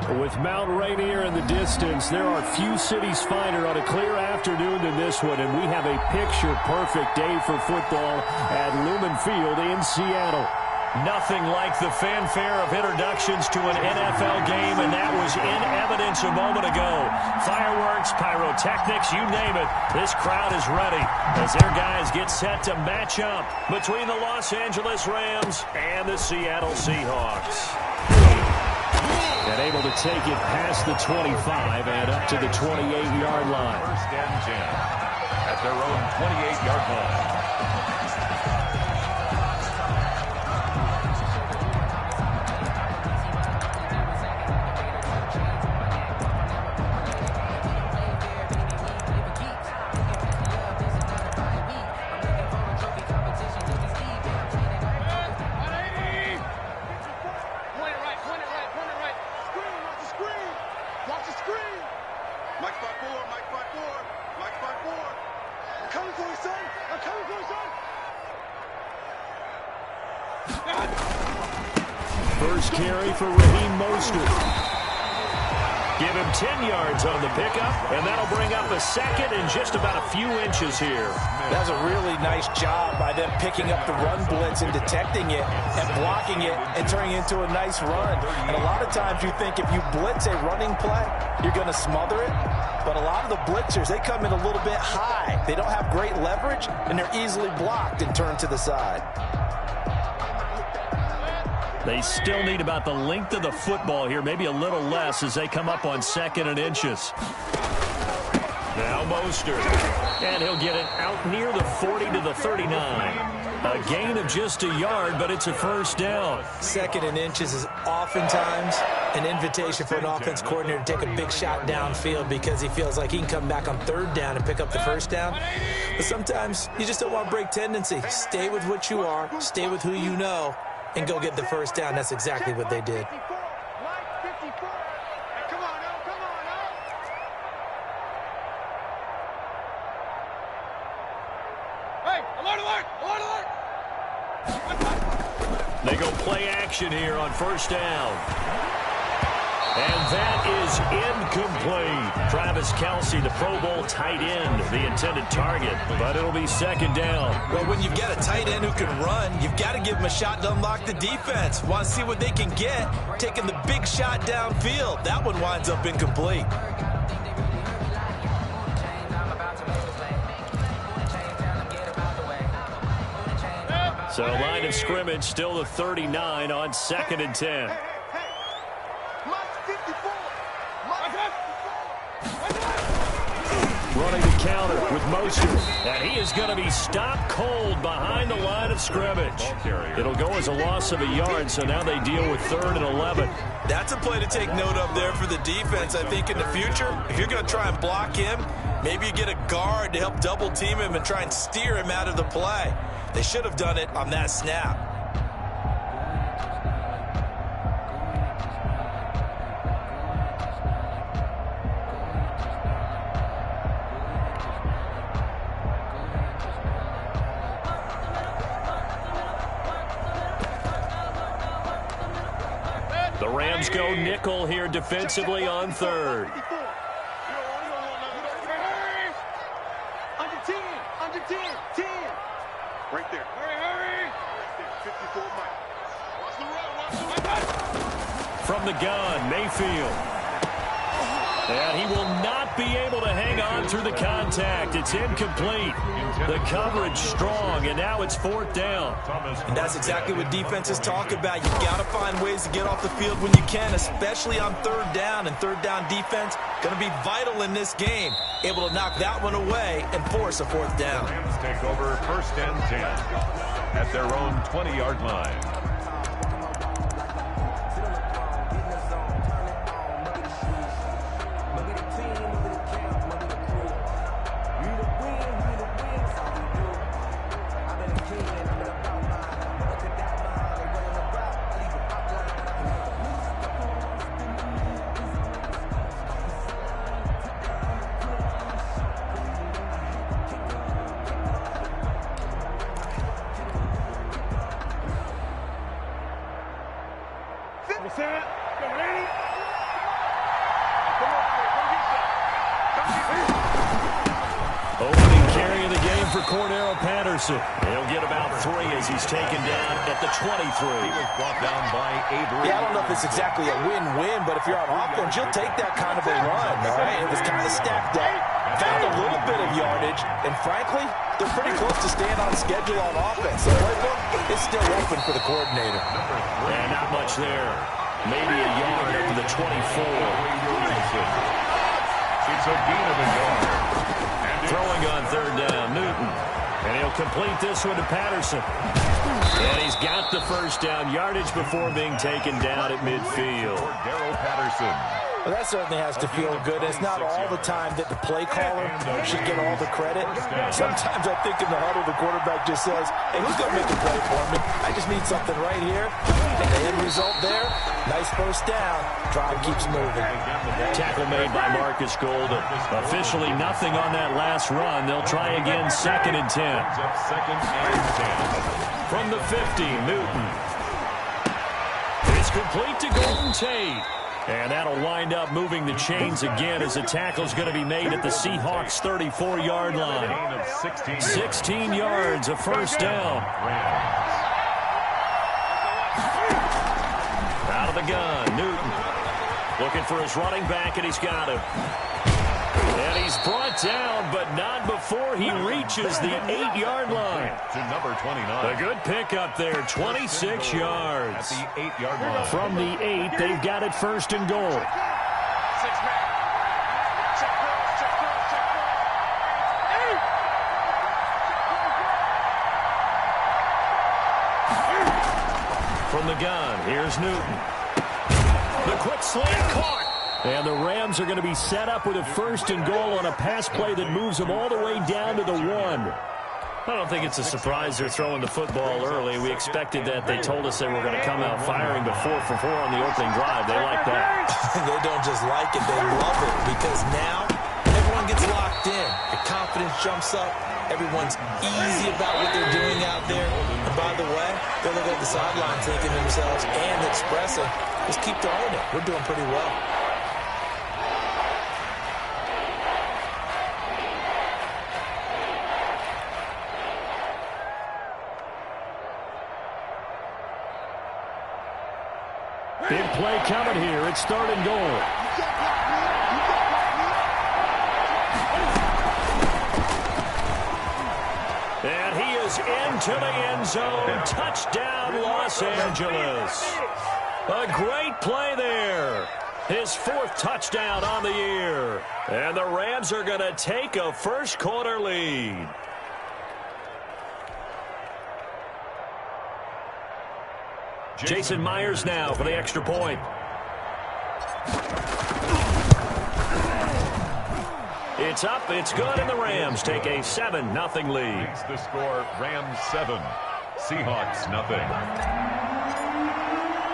With Mount Rainier in the distance, there are few cities finer on a clear afternoon than this one, and we have a picture-perfect day for football at Lumen Field in Seattle. Nothing like the fanfare of introductions to an NFL game, and that was in evidence a moment ago. Fireworks, pyrotechnics, you name it. This crowd is ready as their guys get set to match up between the Los Angeles Rams and the Seattle Seahawks. And able to take it past the 25 and up to the 28-yard line. First and 10 at their own 28-yard line. First carry for Raheem Mostert. Give him 10 yards on the pickup, and that'll bring up a second in just about a few inches here. That's a really nice job by them picking up the run blitz and detecting it and blocking it and turning it into a nice run. And a lot of times you think if you blitz a running play, you're going to smother it. But a lot of the blitzers, they come in a little bit high. They don't have great leverage, and they're easily blocked and turned to the side. They still need about the length of the football here, maybe a little less as they come up on second and inches. Now Mostert, and he'll get it out near the 40 to the 39. A gain of just a yard, but it's a first down. Second and inches is oftentimes an invitation for an offense coordinator to take a big shot downfield because he feels like he can come back on third down and pick up the first down. But sometimes you just don't want to break tendency. Stay with what you are, stay with who you know, and go get the first down. That's exactly what they did. They go play action here on first down. And that is incomplete. Travis Kelce, the Pro Bowl tight end, the intended target, but it'll be second down. Well, when you've got a tight end who can run, you've got to give him a shot to unlock the defense. Want to see what they can get, taking the big shot downfield. That one winds up incomplete. So line of scrimmage still the 39 on second and 10. Running the counter with Mostert, and he is going to be stopped cold behind the line of scrimmage. It'll go as a loss of a yard, so now they deal with 3rd and 11. That's a play to take note of there for the defense, I think, in the future. If you're going to try and block him, maybe you get a guard to help double team him and try and steer him out of the play. They should have done it on that snap. The Rams go nickel here defensively on 3rd. Under 10. Right there. Hurry. 54 Mike. Watch the run. From the gun, Mayfield. And he will not be able to hang on through the contact. It's incomplete. The coverage strong, and now it's 4th down. And that's exactly what defenses talk about. You've got to find ways to get off the field when you can, especially on 3rd down. And 3rd down defense going to be vital in this game. Able to knock that one away and force a 4th down. Rams take over 1st and 10 at their own 20-yard line. for Cordarrelle Patterson. He'll get about 3 as he's taken down at the 23. He was brought down by Avery. Yeah, I don't know if it's exactly a win-win, but if you're on offense, you'll take that kind of a run, all right? It was kind of stacked up, found a little bit of yardage, and frankly, they're pretty close to staying on schedule on offense. The playbook is still open for the coordinator. And not much there. Maybe a yard up to the 24. It's a gain of a yard. Throwing on third down, Newton. And he'll complete this one to Patterson. And he's got the first down yardage before being taken down at midfield. Cordarrelle Patterson. Well, that certainly has to feel good. It's not all the time that the play caller should get all the credit. Sometimes I think in the huddle, the quarterback just says, hey, who's going to make a play for me? I just need something right here. And the end result there, nice first down. Drive keeps moving. Tackle made by Marcus Golden. Officially nothing on that last run. They'll try again, 2nd and 10. Second and 10. From the 50, Newton. It's complete to Golden Tate. And that'll wind up moving the chains again as the tackle's going to be made at the Seahawks' 34-yard line. 16 yards, a first down. Out of the gun, Newton. Looking for his running back, and he's got him. And he's brought down, but not before he reaches the 8-yard line. To number 29. A good pickup there, 26 yards. At the 8-yard line. From the 8, they've got it 1st and goal. From the gun, here's Newton. The quick slant caught. And the Rams are going to be set up with a 1st and goal on a pass play that moves them all the way down to the 1. I don't think it's a surprise they're throwing the football early. We expected that. They told us they were going to come out firing, but 4 for 4 on the opening drive. They like that. They don't just like it, they love it, because now everyone gets locked in. The confidence jumps up. Everyone's easy about what they're doing out there. And by the way, they look at the sideline thinking to themselves and expressing, just keep throwing it. We're doing pretty well. Big play coming here. It's 3rd and goal. And he is into the end zone. Touchdown, Los Angeles. A great play there. His 4th touchdown on the year. And the Rams are going to take a first-quarter lead. Jason Myers now for the extra point. It's up, it's good, and the Rams take a 7-0 lead. It's the score, Rams 7, Seahawks nothing.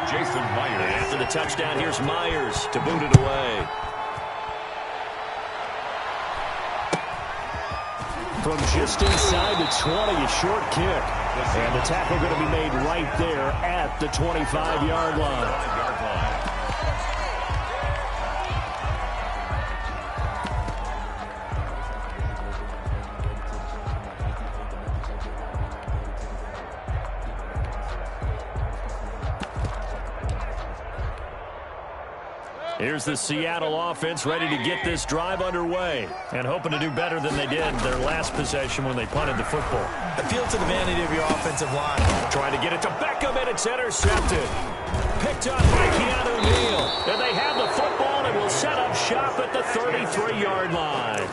Jason Myers. After the touchdown, here's Myers to boot it away. From just inside the 20, a short kick. And the tackle going to be made right there at the 25-yard line. Here's the Seattle offense ready to get this drive underway and hoping to do better than they did their last possession when they punted the football. Appeal to the vanity of your offensive line. Trying to get it to Beckham, and it's intercepted. Picked up by Keanu Neal. And they have the football and will set up shop at the 33-yard line.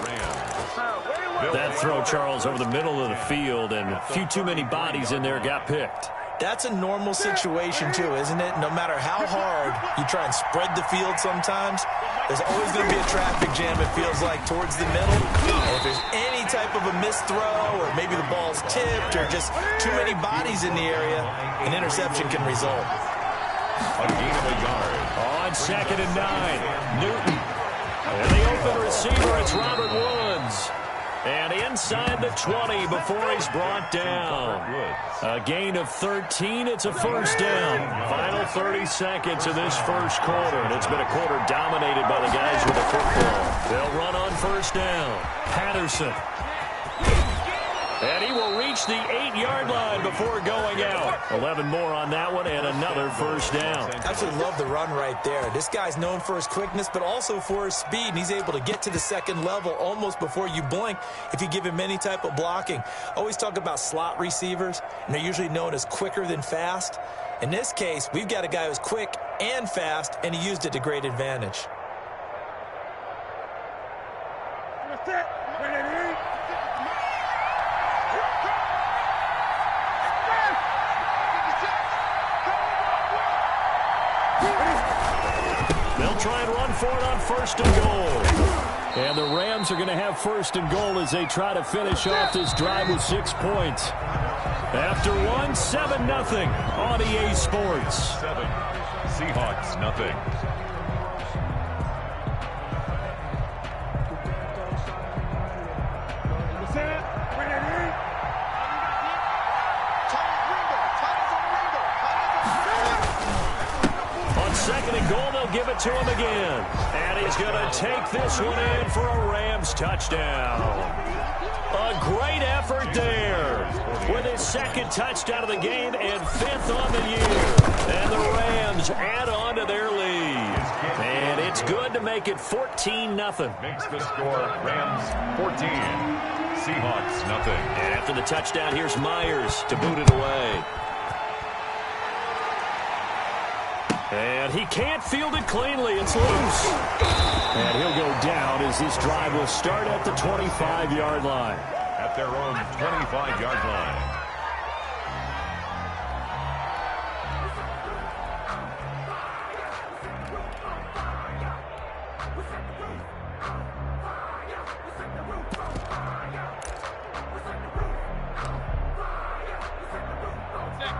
That throw, Charles, over the middle of the field, and a few too many bodies in there got picked. That's a normal situation, too, isn't it? No matter how hard you try and spread the field sometimes, there's always going to be a traffic jam, it feels like, towards the middle. And if there's any type of a missed throw, or maybe the ball's tipped, or just too many bodies in the area, an interception can result. A gain of a yard. On 2nd and 9, Newton. And the open receiver, it's Robert Woods. And inside the 20 before he's brought down. A gain of 13. It's a first down. Final 30 seconds of this first quarter. And it's been a quarter dominated by the guys with the football. They'll run on first down. Patterson. And he will reach the 8-yard line before going out. 11 more on that one and another first down. Absolutely love the run right there. This guy's known for his quickness, but also for his speed. And he's able to get to the second level almost before you blink if you give him any type of blocking. Always talk about slot receivers, and they're usually known as quicker than fast. In this case, we've got a guy who's quick and fast, and he used it to great advantage. They'll try and run for it on first and goal. And the Rams are going to have first and goal as they try to finish off this drive with 6 points. After one, 7-0 on EA Sports. 7. Seahawks, nothing. Second and goal, they'll give it to him again. And he's going to take this one in for a Rams touchdown. A great effort there with his second touchdown of the game and 5th on the year. And the Rams add on to their lead. And it's good to make it 14-0. Makes the score Rams 14. Seahawks, nothing. And after the touchdown, here's Myers to boot it away. And he can't field it cleanly. It's loose. And he'll go down as this drive will start at the 25-yard line. At their own 25-yard line.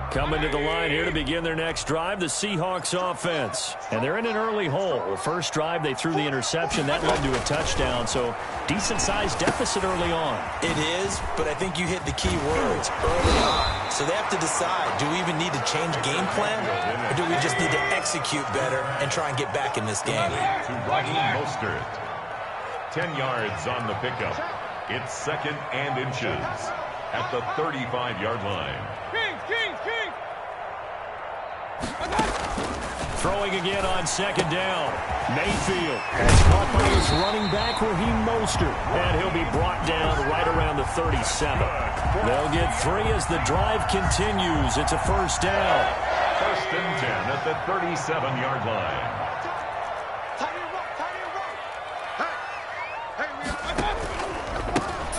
Coming to the line here to begin their next drive, the Seahawks offense. And they're in an early hole. First drive, they threw the interception. That led to a touchdown, so decent-sized deficit early on. It is, but I think you hit the key words, early on. So they have to decide, do we even need to change game plan, or do we just need to execute better and try and get back in this game? To Raheem Mostert. 10 yards on the pickup. It's 2nd and inches at the 35-yard line. Throwing again on second down. Mayfield has caught by his running back Raheem Mostert. And he'll be brought down right around the 37. They'll get 3 as the drive continues. It's a first down. 1st and 10 at the 37-yard line.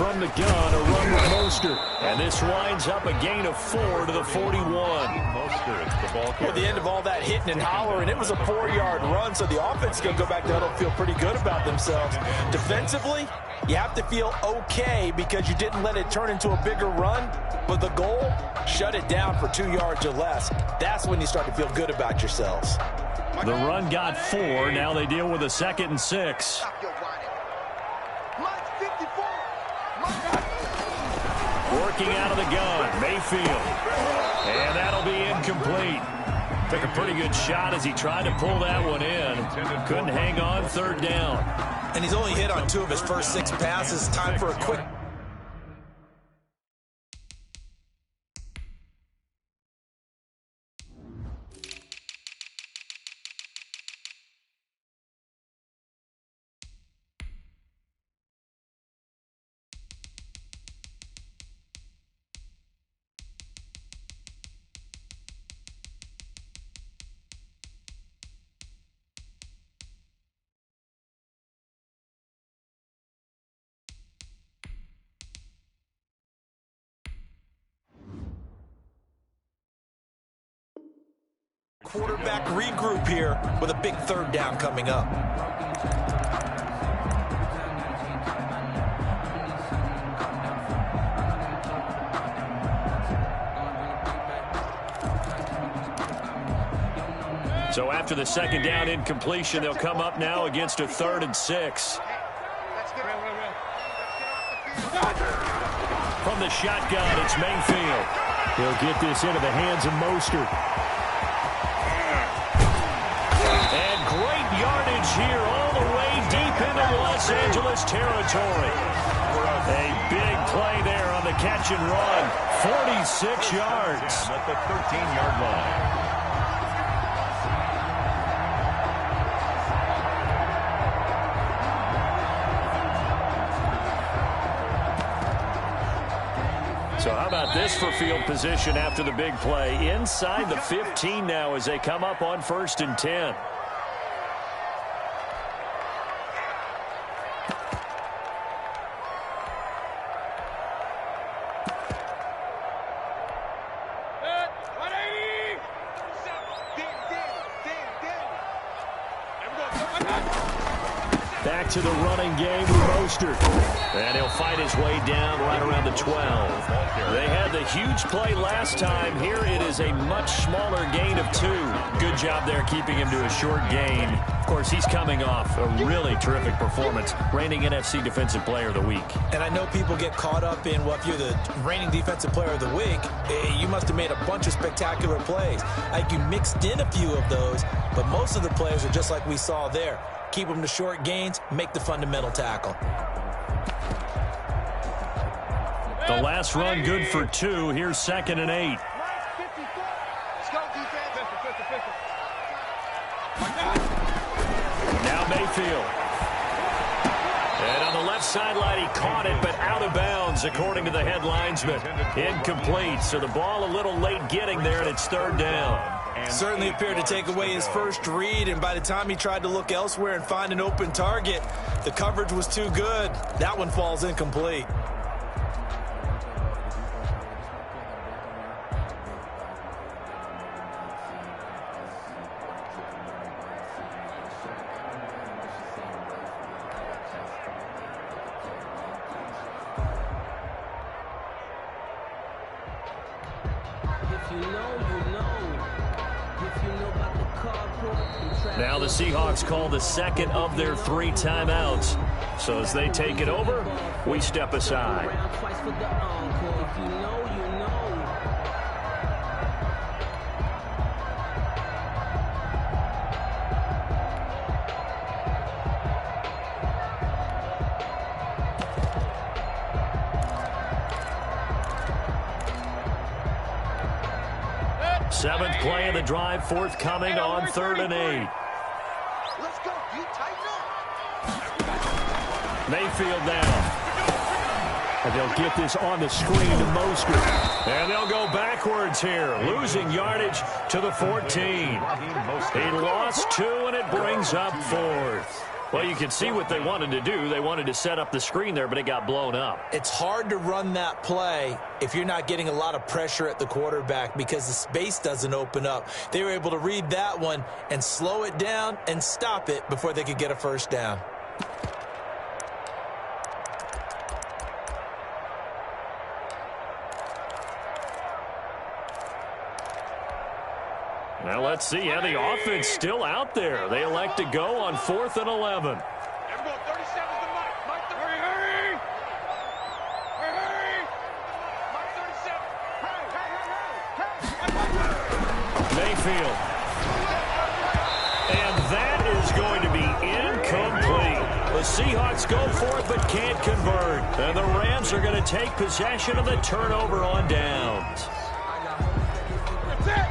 From the gun, a run with Mostert. And this winds up a gain of 4 to the 41. Mostert, the ball carrier. At the end of all that hitting and hollering, it was a 4-yard run, so the offense is going to go back to huddle and feel pretty good about themselves. Defensively, you have to feel okay because you didn't let it turn into a bigger run, but the goal, shut it down for 2 yards or less. That's when you start to feel good about yourselves. The run got 4. Now they deal with a 2nd and 6. Working out of the gun, Mayfield. And that'll be incomplete. Took a pretty good shot as he tried to pull that one in. Couldn't hang on, 3rd down. And he's only hit on 2 of his first 6 passes. Time for a quick... quarterback regroup here with a big 3rd down coming up. So after the 2nd down incompletion, they'll come up now against a 3rd and 6. From the shotgun, it's Mayfield. He'll get this into the hands of Mostert. And great yardage here all the way deep into Los Angeles territory. A big play there on the catch and run. 46 yards. At the 13-yard line. So how about this for field position after the big play? Inside the 15 now as they come up on 1st and 10. Back to the running game with Mostert. And he'll fight his way down right around the 12. They had the huge play last time. Here it is a much smaller gain of 2. Good job there keeping him to a short gain. Of course, he's coming off a really terrific performance. Reigning NFC Defensive Player of the Week. And I know people get caught up in, well, if you're the reigning Defensive Player of the Week, you must have made a bunch of spectacular plays. Like you mixed in a few of those, but most of the plays are just like we saw there. Keep them to short gains, make the fundamental tackle. The last run good for 2. Here's 2nd and 8. Now Mayfield. And on the left sideline, he caught it, but out of bounds, according to the head linesman. Incomplete, so the ball a little late getting there, and it's 3rd down. Certainly appeared to take away his first read, and by the time he tried to look elsewhere and find an open target, the coverage was too good. That one falls incomplete. Now the Seahawks call the second of their 3 timeouts. So as they take it over, we step aside. Seventh play of the drive, forthcoming on 3rd and 8. Let's go. You tighten up. Mayfield now. And they'll get this on the screen to Mostert. And they'll go backwards here, losing yardage to the 14. He lost 2, and it brings up 4th. Well, you can see what they wanted to do. They wanted to set up the screen there, but it got blown up. It's hard to run that play if you're not getting a lot of pressure at the quarterback because the space doesn't open up. They were able to read that one and slow it down and stop it before they could get a first down. Now let's see how the offense still out there. They elect to go on 4th and 11. Everyone, 37's the Mike. Mike, hurry, hurry. Hurry. Mike 37. Hey. Mayfield. And that is going to be incomplete. The Seahawks go for it but can't convert. And the Rams are going to take possession of the turnover on downs.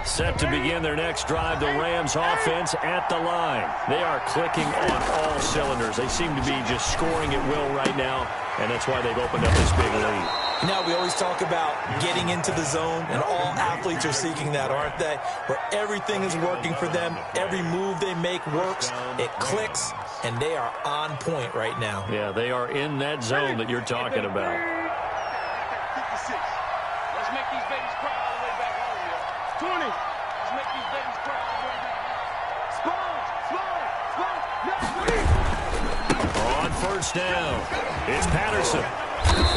Set to begin their next drive, the Rams offense at the line. They are clicking on all cylinders. They seem to be just scoring at will right now, and that's why they've opened up this big lead. Now, we always talk about getting into the zone, and all athletes are seeking that, aren't they? Where everything is working for them, every move they make works, it clicks, and they are on point right now. Yeah, they are in that zone that you're talking about. 56. Let's make these babies cry all the way back home, yo. 20. Let's make these babies cry all the way back home. On 1st down, it's Patterson.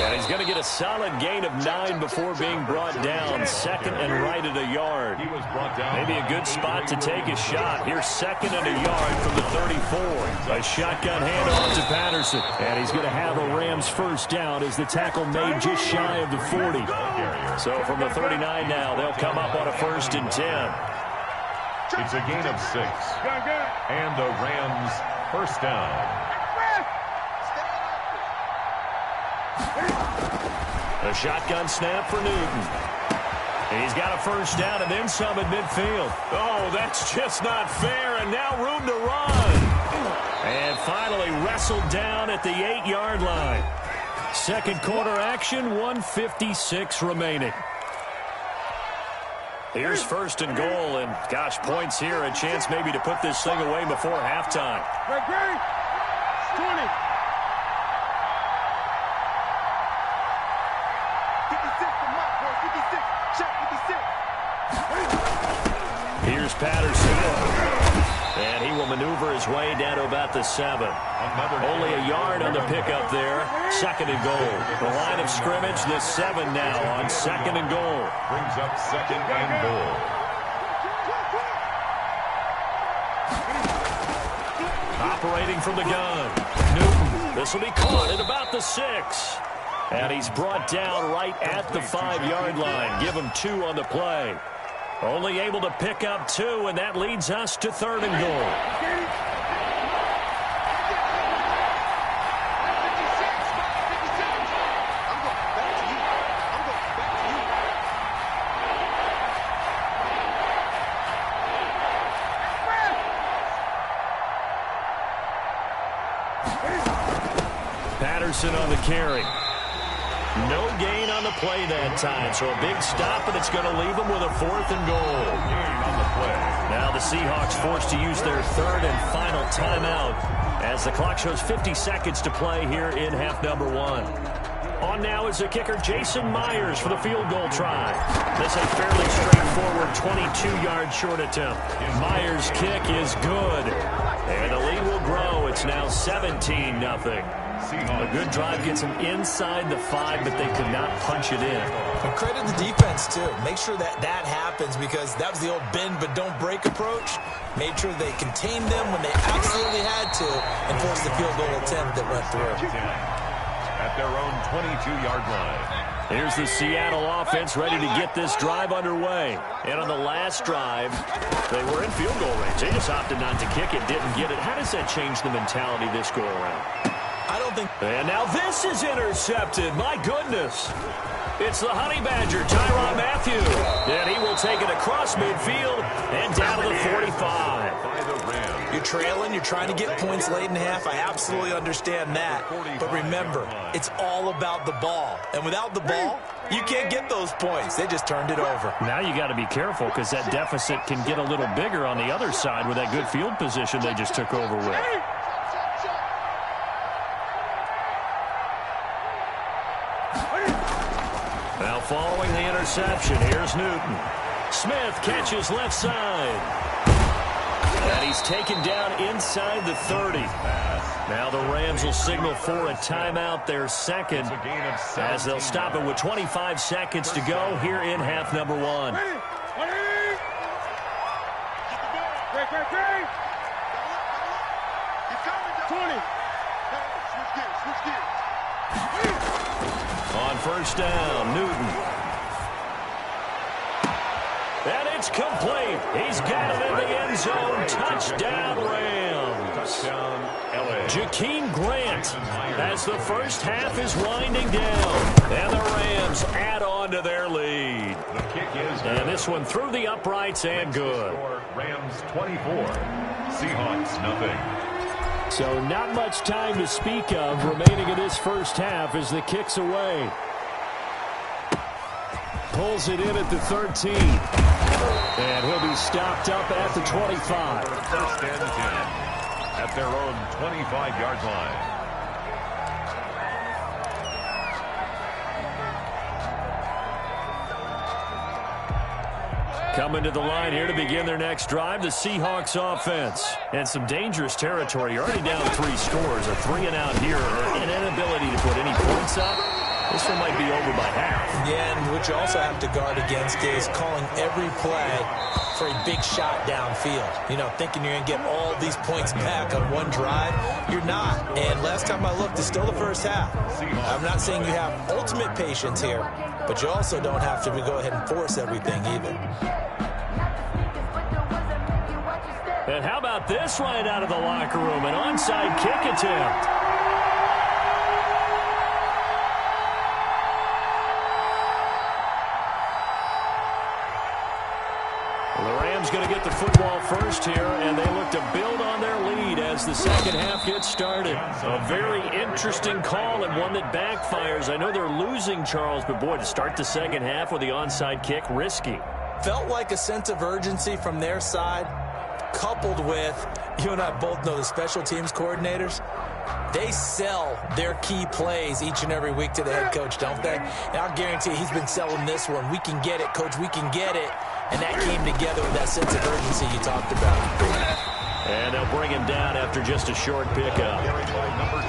And he's going to get a solid gain of 9 before being brought down. 2nd and right at a yard. Maybe a good spot to take a shot. Here's 2nd and a yard from the 34. A shotgun handoff to Patterson. And he's going to have a Rams first down as the tackle made just shy of the 40. So from the 39 now, they'll come up on a 1st and 10. It's a gain of 6. And the Rams first down. A shotgun snap for Newton. He's got a first down and then some at midfield. Oh, that's just not fair, and now room to run. And finally wrestled down at the 8-yard line. Second quarter action, 1:56 remaining. Here's first and goal, and gosh, points here, a chance maybe to put this thing away before halftime. Great. 20. 56, the mark, boy. 56. Check 56. Here's Patterson. And he will maneuver his way down to about the 7. Only a yard on the pickup there. Second and goal. The line of scrimmage, the 7 now on second and goal. Brings up second and goal. Operating from the gun. Newton. This will be caught at about the 6. And he's brought down right at the 5-yard line. Give him 2 on the play. Only able to pick up 2, and that leads us to third and goal. Patterson on the carry. No gain on the play that time, so a big stop, and it's going to leave them with a 4th and goal. Gain on the play. Now the Seahawks forced to use their third and final timeout as the clock shows 50 seconds to play here in half number 1. On now is the kicker Jason Myers for the field goal try. This a fairly straightforward 22-yard short attempt. Myers' kick is good, and the lead will grow. It's now 17-0. A good drive gets them inside the 5, but they could not punch it in. And credit the defense, too. Make sure that happens, because that was the old bend but don't break approach. Made sure they contained them when they absolutely had to and forced the field goal attempt that went through. At their own 22-yard line. Here's the Seattle offense ready to get this drive underway. And on the last drive, they were in field goal range. They just opted not to kick it, didn't get it. How does that change the mentality this go-around? I don't think... And now this is intercepted. My goodness. It's the Honey Badger, Tyrann Mathieu. And he will take it across midfield and down to the 45. You're trailing. You're trying to get points late in half. I absolutely understand that. But remember, it's all about the ball. And without the ball, you can't get those points. They just turned it over. Now you got to be careful, because that deficit can get a little bigger on the other side with that good field position they just took over with. Now following the interception, here's Newton. Smith catches left side. And he's taken down inside the 30. Now the Rams will signal for a timeout, their second, as they'll stop it with 25 seconds to go here in half number 1. On first down, Newton. And it's complete. He's got it in the end zone. Touchdown, Rams. Touchdown, LA. Jakeem Grant, as the first half is winding down. And the Rams add on to their lead. The kick is good. And this one through the uprights and good. Rams 24, Seahawks nothing. So not much time to speak of remaining in this first half as the kick's away. Pulls it in at the 13. And he'll be stopped up at the 25. First and 10 at their own 25-yard line. Coming to the line here to begin their next drive, the Seahawks offense. And some dangerous territory. You're already down 3 scores. A 3-and-out here, an inability to put any points up. This one might be over by half. Yeah, and what you also have to guard against is calling every play for a big shot downfield. You know, thinking you're going to get all these points back on one drive. You're not. And last time I looked, it's still the first half. I'm not saying you have ultimate patience here, but you also don't have to go ahead and force everything either. And how about this right out of the locker room? An onside kick attempt. going to get the football first here, and they look to build on their lead as the second half gets started. A very interesting call and one that backfires. I know they're losing, Charles, but boy, to start the second half with the onside kick, risky. Felt like a sense of urgency from their side, coupled with, you and I both know the special teams coordinators, they sell their key plays each and every week to the head coach, don't they? And I'll guarantee he's been selling this one. We can get it, coach, we can get it. And that came together with that sense of urgency you talked about. And they'll bring him down after just a short pickup.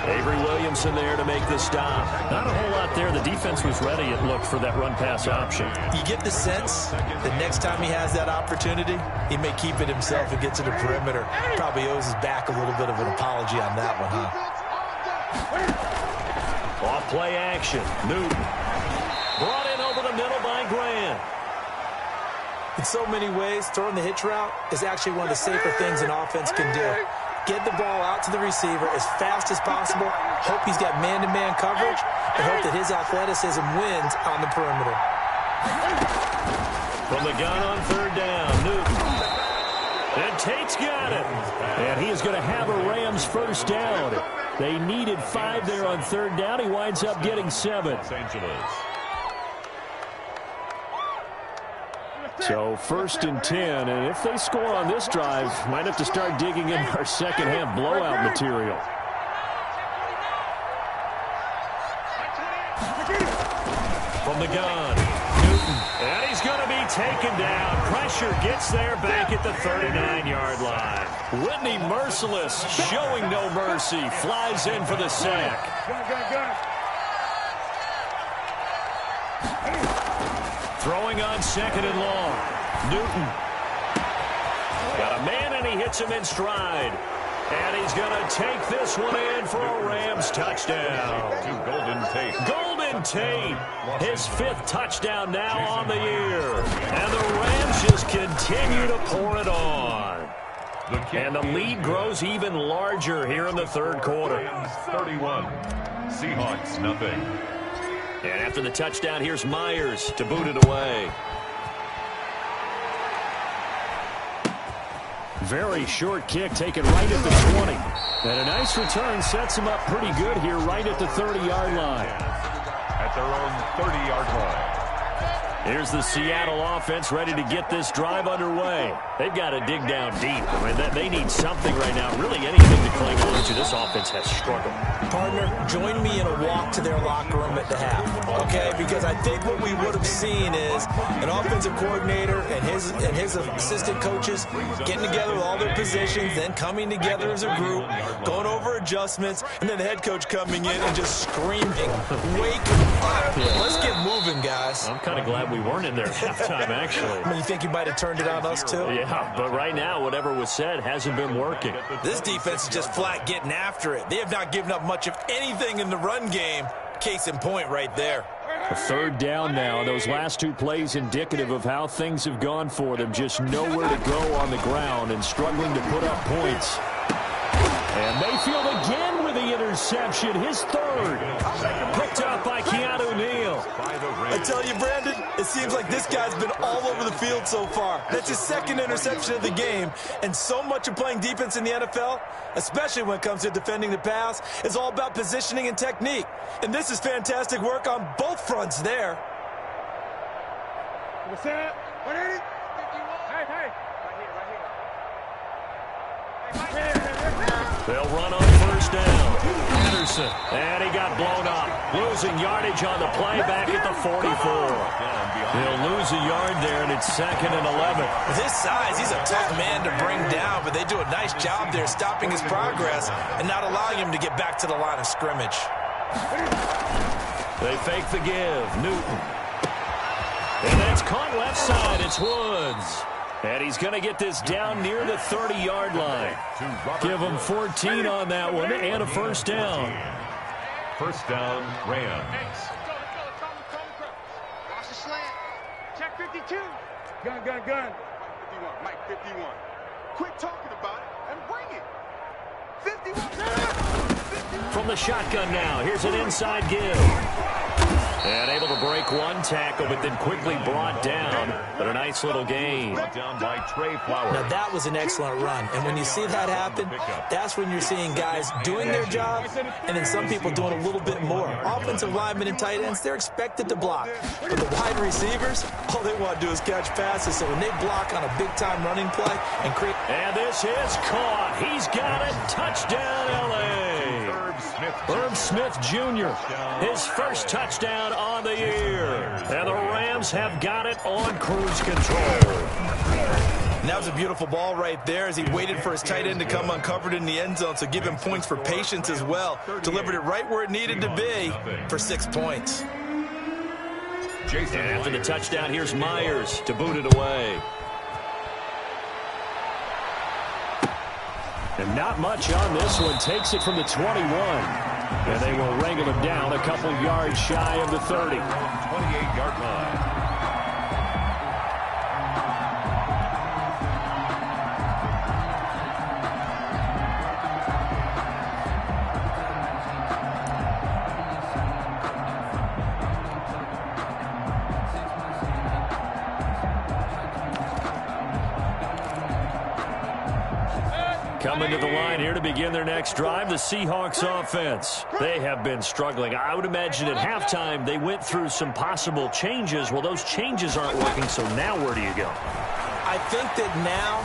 Avery Williamson there to make the stop. Not a whole lot there. The defense was ready, it looked, for that run-pass option. You get the sense that next time he has that opportunity, he may keep it himself and get to the perimeter. Probably owes his back a little bit of an apology on that one, huh? Off play action. Newton. Brought in over the middle by Grant. In so many ways, throwing the hitch route is actually one of the safer things an offense can do. Get the ball out to the receiver as fast as possible, hope he's got man-to-man coverage, and hope that his athleticism wins on the perimeter. From the gun on third down, Newton. And Tate's got it. And he is going to have a Rams first down. They needed 5 there on third down. He winds up getting 7. Los Angeles. So 1st and 10, and if they score on this drive, might have to start digging in our second half blowout material. From the gun, Newton, and he's going to be taken down. Pressure gets there back at the 39-yard line. Whitney Merciless showing no mercy, flies in for the sack. Throwing on second and long. Newton. Got a man, and he hits him in stride. And he's going to take this one in for a Rams touchdown. To Golden Tate. Golden Tate, his 5th touchdown now on the year. And the Rams just continue to pour it on. And the lead grows even larger here in the third quarter. 31. Seahawks, nothing. And after the touchdown, here's Myers to boot it away. Very short kick taken right at the 20. And a nice return sets him up pretty good here right at the 30-yard line. At their own 30-yard line. Here's the Seattle offense ready to get this drive underway. They've got to dig down deep. I mean, they need something right now. Really anything to cling on to. This offense has struggled. Partner, join me in a walk to their locker room at the half, okay? Because I think what we would have seen is an offensive coordinator and his assistant coaches getting together with all their positions, then coming together as a group, going over adjustments, and then the head coach coming in and just screaming, "Wake up! Let's get moving, guys." I'm kind of glad we weren't in there at halftime, actually. I mean, you think you might have turned it on us, too? Yeah, but right now, whatever was said hasn't been working. This defense is just flat getting after it. They have not given up much of anything in the run game. Case in point right there. A third down now. Those last 2 plays indicative of how things have gone for them. Just nowhere to go on the ground and struggling to put up points. And Mayfield again with the interception. His 3rd. Picked up by Keanu Neal. I tell you, Brandon, it seems like this guy's been all over the field so far. That's his 2nd interception of the game. And so much of playing defense in the NFL, especially when it comes to defending the pass, is all about positioning and technique. And this is fantastic work on both fronts there. What's that? What is it? Hey. Right here. They'll run on first down. Anderson, and he got blown up. Losing yardage on the play back at the 44. He'll lose a yard there, and it's 2nd and 11. With his size, he's a tough man to bring down, but they do a nice job there stopping his progress and not allowing him to get back to the line of scrimmage. They fake the give. Newton. And that's caught left side. It's Woods. And he's going to get this down near the 30-yard line. Give him 14 on that one and a first down. First down, Rams. Watch the slant. Check 52. Gun. 51. Mike, 51. Quit talking about it and bring it. 51. From the shotgun now. Here's an inside give. And able to break one tackle, but then quickly brought down. But a nice little gain. Brought down by Trey Flowers. Now, that was an excellent run. And when you see that happen, that's when you're seeing guys doing their job and then some people doing a little bit more. Offensive linemen and tight ends, they're expected to block. But the wide receivers, all they want to do is catch passes. So when they block on a big-time running play and create... And this is caught. He's got it. Touchdown, L.A. Herb Smith Jr., his first touchdown on the year. And the Rams have got it on cruise control. And that was a beautiful ball right there as he waited for his tight end to come uncovered in the end zone, so give him points for patience as well. Delivered it right where it needed to be for 6 points. And after the touchdown, here's Myers to boot it away. And not much on this one. Takes it from the 21. And they will wrangle him down a couple yards shy of the 30. 28-yard line. Coming to the line here to begin their next drive, the Seahawks offense. They have been struggling. I would imagine at halftime they went through some possible changes. Well, those changes aren't working, so now where do you go? I think that now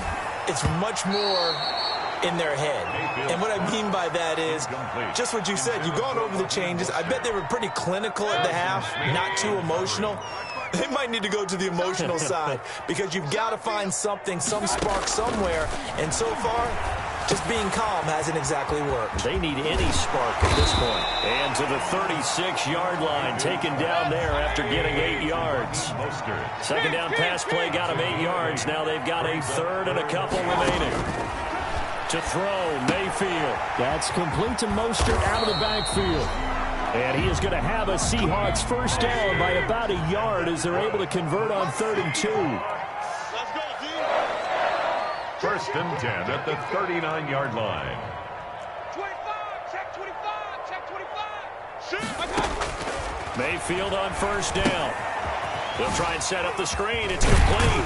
it's much more in their head. And what I mean by that is just what you said. You've gone over the changes. I bet they were pretty clinical at the half, not too emotional. They might need to go to the emotional side because you've got to find something, some spark somewhere. And so far, just being calm hasn't exactly worked. They need any spark at this point. And to the 36-yard line, taken down there after getting 8 yards. Second down pass play got him 8 yards. Now they've got a third and a couple remaining. To throw, Mayfield. That's complete to Mostert out of the backfield. And he is going to have a Seahawks first down by about a yard as they're able to convert on 3rd and 2. Let's go, team. First and 10 at the 39-yard line. 25, check 25, check 25. Shoot, I got it. Mayfield on first down. They'll try and set up the screen. It's complete.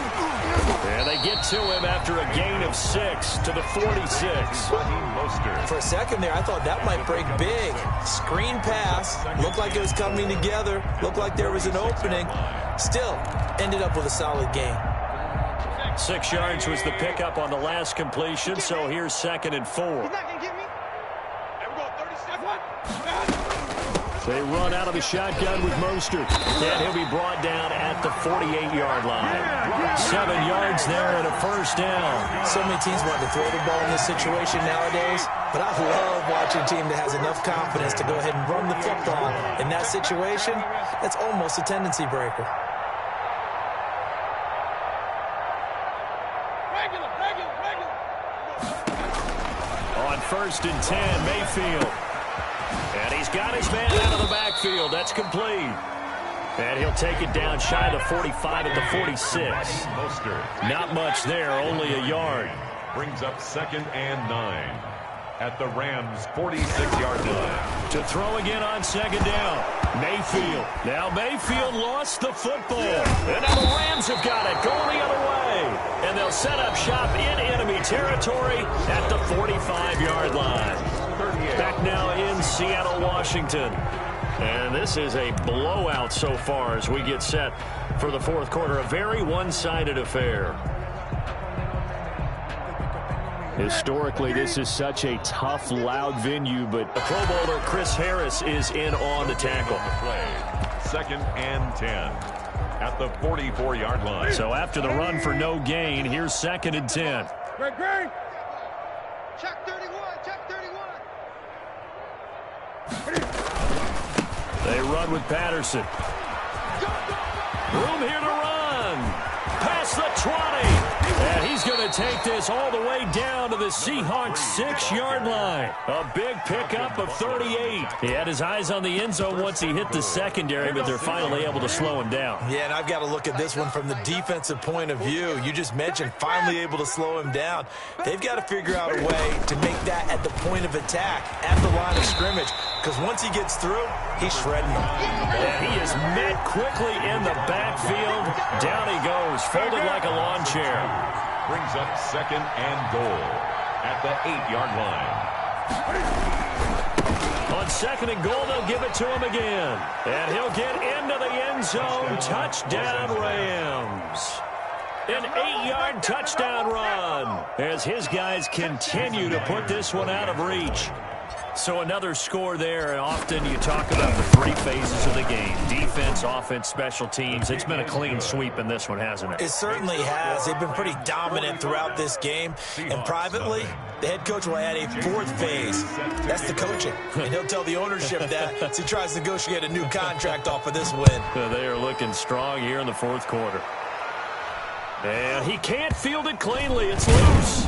And they get to him after a gain of 6 to the 46. For a second there, I thought that might break big. Screen pass. Looked like it was coming together. Looked like there was an opening. Still, ended up with a solid gain. 6 yards was the pickup on the last completion, so here's 2nd and 4. He's not going to get me. There we go, 30 seconds. They run out of the shotgun with Mostert. And he'll be brought down at the 48-yard line. 7 yards there and a first down. So many teams want to throw the ball in this situation nowadays, but I love watching a team that has enough confidence to go ahead and run the football. In that situation, that's almost a tendency breaker. Regular. On 1st and 10, Mayfield. And he's got his man out of the backfield. That's complete. And he'll take it down shy of the 45 at the 46. Not much there, only a yard. Brings up 2nd and 9 at the Rams' 46-yard line. To throw again on 2nd down. Mayfield. Now Mayfield lost the football. And now the Rams have got it going the other way. And they'll set up shop in enemy territory at the 45-yard line. Back now in Seattle, Washington. And this is a blowout so far as we get set for the 4th quarter. A very one-sided affair. Historically, this is such a tough, loud venue, but the Pro Bowler Chris Harris is in on the tackle. 2nd and 10 at the 44-yard line. So after the run for no gain, here's 2nd and 10. Greg. Check 31, check 31. They run with Patterson. Room here to run. Past the 20. And he's going to take this all the way down to the Seahawks 6-yard line. A big pickup of 38. He had his eyes on the end zone once he hit the secondary, but they're finally able to slow him down. Yeah, and I've got to look at this one from the defensive point of view. You just mentioned finally able to slow him down. They've got to figure out a way to make that at the point of attack, at the line of scrimmage. because once he gets through, he's shredding them. And he is met quickly in the backfield. Down he goes, folded like a lawn chair. Brings up 2nd and goal at the 8-yard line. On 2nd and goal, they'll give it to him again. And he'll get into the end zone. Touchdown, Rams. An 8-yard touchdown run as his guys continue to put this one out of reach. So another score there, and often you talk about the 3 phases of the game. Defense, offense, special teams. It's been a clean sweep in this one, hasn't it? It certainly has. They've been pretty dominant throughout this game. And privately, the head coach will add a 4th phase. That's the coaching. And he'll tell the ownership that as he tries to negotiate a new contract off of this win. They are looking strong here in the 4th quarter. And he can't field it cleanly. It's loose.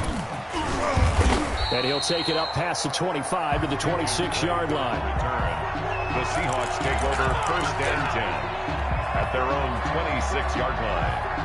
And he'll take it up past the 25 to the 26-yard line. The Seahawks take over 1st and 10 at their own 26-yard line.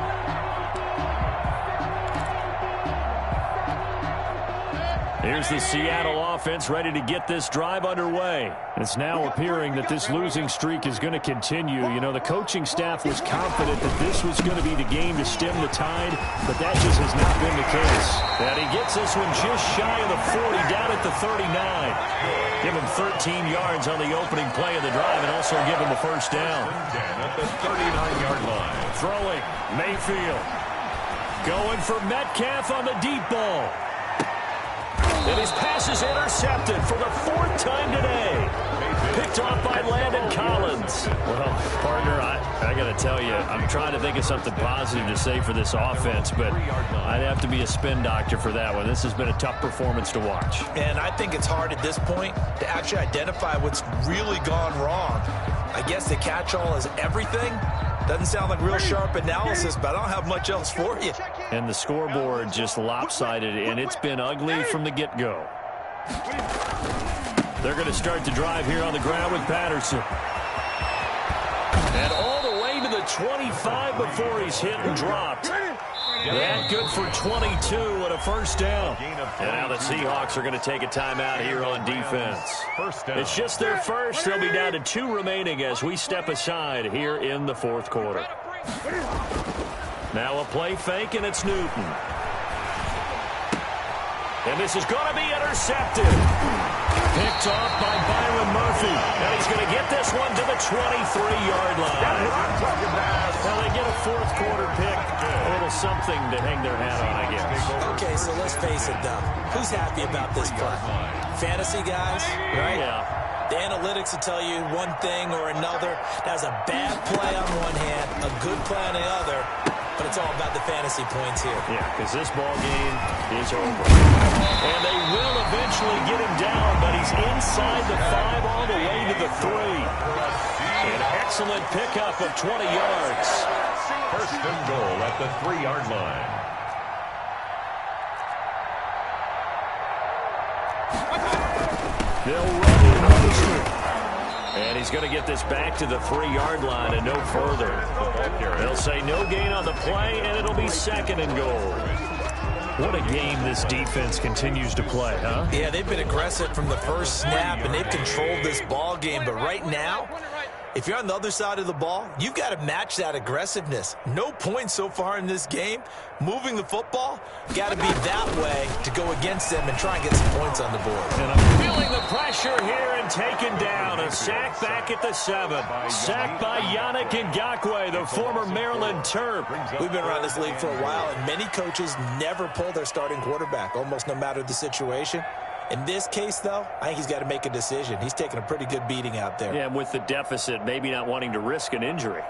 Here's the Seattle offense ready to get this drive underway. It's now appearing that this losing streak is going to continue. You know, the coaching staff was confident that this was going to be the game to stem the tide, but that just has not been the case. And he gets this one just shy of the 40, down at the 39. Give him 13 yards on the opening play of the drive and also give him a first down. At the 39-yard line. Throwing, Mayfield. Going for Metcalf on the deep ball. And his pass is intercepted for the 4th time today. Picked off by Landon Collins. Well, partner, I got to tell you, I'm trying to think of something positive to say for this offense, but I'd have to be a spin doctor for that one. This has been a tough performance to watch. And I think it's hard at this point to actually identify what's really gone wrong. I guess the catch-all is everything. Doesn't sound like real sharp analysis, but I don't have much else for you. And the scoreboard just lopsided, and it's been ugly from the get-go. They're going to start the drive here on the ground with Patterson. And all the way to the 25 before he's hit and dropped. That good for 22 and a first down. And now the Seahawks are going to take a timeout here on defense. It's just their first. They'll be down to 2 remaining as we step aside here in the 4th quarter. Now a play fake, and it's Newton. And this is going to be intercepted. Picked off by Byron Murphy. And he's going to get this one to the 23-yard line. Well, they get a 4th quarter pick. A little something to hang their hat on, I guess. Okay, so let's face it, though. Who's happy about this play? Fantasy guys, right? Yeah. The analytics will tell you one thing or another. That's a bad play on one hand, a good play on the other. But it's all about the fantasy points here. Yeah, because this ball game is over. And they will eventually get him down, but he's inside the 5 all the way to the 3. An excellent pickup of 20 yards. 1st and goal at the 3-yard line. They'll run in motion. And he's going to get this back to the 3-yard line and no further. They'll say no gain on the play, and it'll be 2nd and goal. What a game this defense continues to play, huh? Yeah, they've been aggressive from the first snap, and they've controlled this ball game. But right now, if you're on the other side of the ball, you've got to match that aggressiveness. No points so far in this game. Moving the football, got to be that way to go against them and try and get some points on the board. And I'm feeling the pressure here and taken down. A sack back at the 7. Sacked by Yannick Ngakoue, the former Maryland Terp. We've been around this league for a while, and many coaches never pull their starting quarterback, almost no matter the situation. In this case, though, I think he's got to make a decision. He's taking a pretty good beating out there. Yeah, with the deficit, maybe not wanting to risk an injury.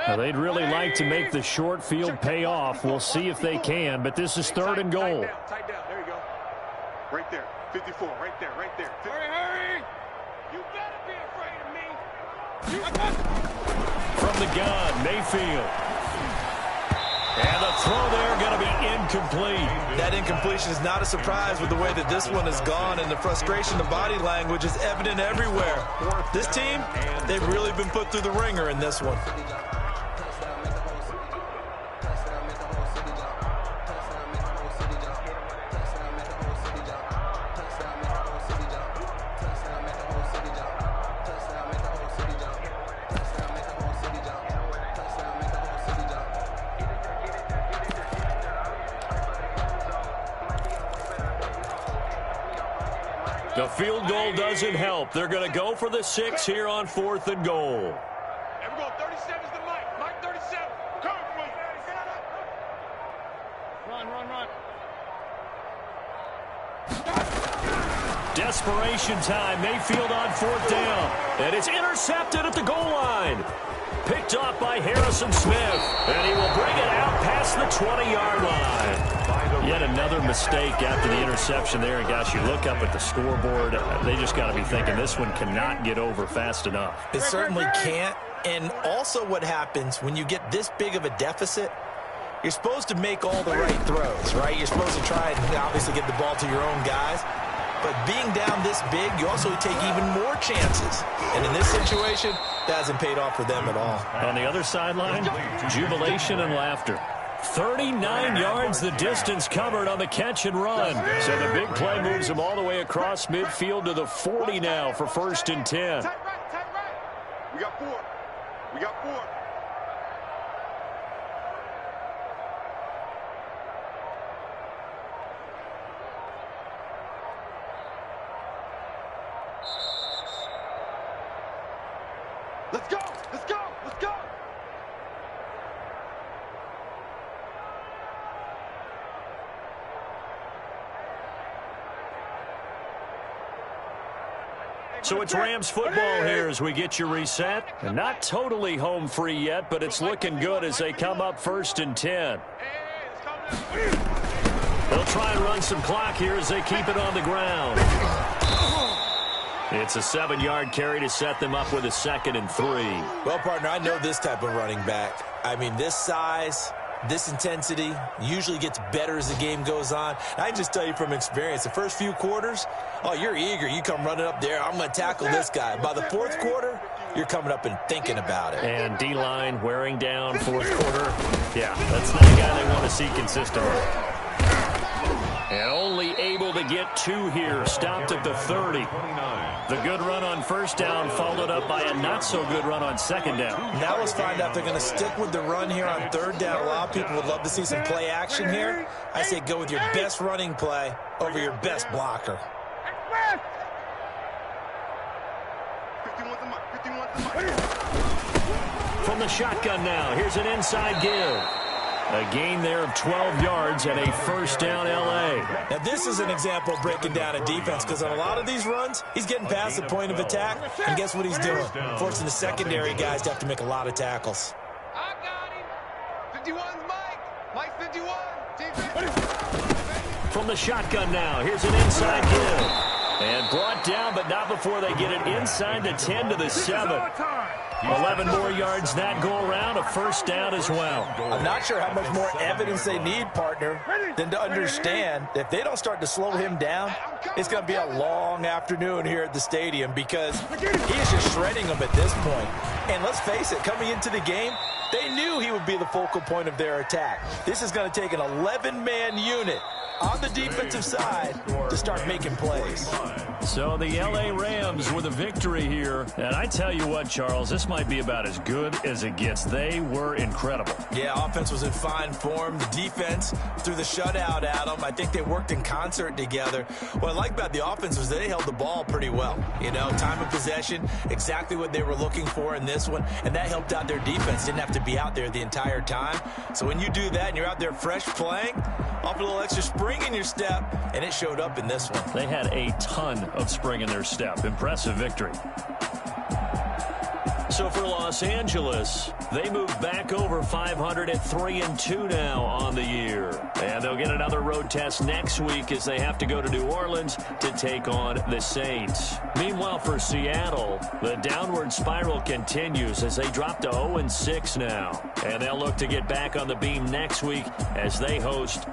Now, they'd really like to make the short field pay off. We'll see if they can, but this is 3rd and goal. Tight down. There you go. Right there. 54. Right there. Right there. Hurry. You better be afraid of me. From the gun, Mayfield. And the throw there going to be incomplete. That incompletion is not a surprise with the way that this one has gone, and the frustration, the body language is evident everywhere. This team, they've really been put through the ringer in this one. The field goal doesn't help. They're going to go for the 6 here on 4th and goal. There we go. 37's the Mike. Mike 37. Come for me. Run. Desperation time. Mayfield on 4th down. And it's intercepted at the goal line. Picked off by Harrison Smith. And he will bring it out past the 20-yard line. Yet another mistake after the interception there. And, gosh, you look up at the scoreboard. They just got to be thinking this one cannot get over fast enough. It certainly can't. And also what happens when you get this big of a deficit, you're supposed to make all the right throws, right? You're supposed to try and obviously get the ball to your own guys. But being down this big, you also take even more chances. And in this situation, that hasn't paid off for them at all. On the other sideline, jubilation and laughter. 39 yards the distance covered on the catch and run. So the big play moves them all the way across midfield to the 40 now for 1st and 10. Tight right. We got 4. Let's go! So it's Rams football here as we get you reset. And not totally home free yet, but it's looking good as they come up 1st and 10. They'll try and run some clock here as they keep it on the ground. It's a 7-yard carry to set them up with a 2nd and 3. Well, partner, I know this type of running back. I mean, this size, this intensity usually gets better as the game goes on. And I can just tell you from experience, the first few quarters, oh, you're eager. You come running up there. I'm going to tackle this guy. By the 4th quarter, you're coming up and thinking about it. And D-line wearing down 4th quarter. Yeah, that's not a guy they want to see consistently. And only able to get 2 here. Stopped at the 30. The good run on 1st down followed up by a not-so-good run on 2nd down. Now let's find out if they're going to stick with the run here on 3rd down. A lot of people would love to see some play action here. I say go with your best running play over your best blocker. 51 From the shotgun now, here's an inside give. A gain there of 12 yards and a 1st down L.A. Now, this is an example of breaking down a defense because on a lot of these runs, he's getting past the point of attack, and guess what he's doing? Forcing the secondary guys to have to make a lot of tackles. I got him. 51's Mike. Mike 51. Team 50. From the shotgun now, here's an inside give. And brought down, but not before they get it inside the 10 to the 7. 11 more yards that go around, a 1st down as well. I'm not sure how much more evidence they need, partner, than to understand that if they don't start to slow him down, it's going to be a long afternoon here at the stadium because he is just shredding them at this point. And let's face it, coming into the game, they knew he would be the focal point of their attack. This is going to take an 11-man unit on the defensive side to start making plays. So the L.A. Rams with a victory here. And I tell you what, Charles, this might be about as good as it gets. They were incredible. Yeah, offense was in fine form. The defense threw the shutout at them. I think they worked in concert together. What I like about the offense was they held the ball pretty well. You know, time of possession, exactly what they were looking for in this one. And that helped out their defense. Didn't have to be out there the entire time. So when you do that and you're out there fresh playing, off a little extra spring in your step, and it showed up in this one. They had a ton of spring in their step. Impressive victory. So for Los Angeles, they move back over 500 at 3-2 now on the year. And they'll get another road test next week as they have to go to New Orleans to take on the Saints. Meanwhile, for Seattle, the downward spiral continues as they drop to 0-6 now. And they'll look to get back on the beam next week as they host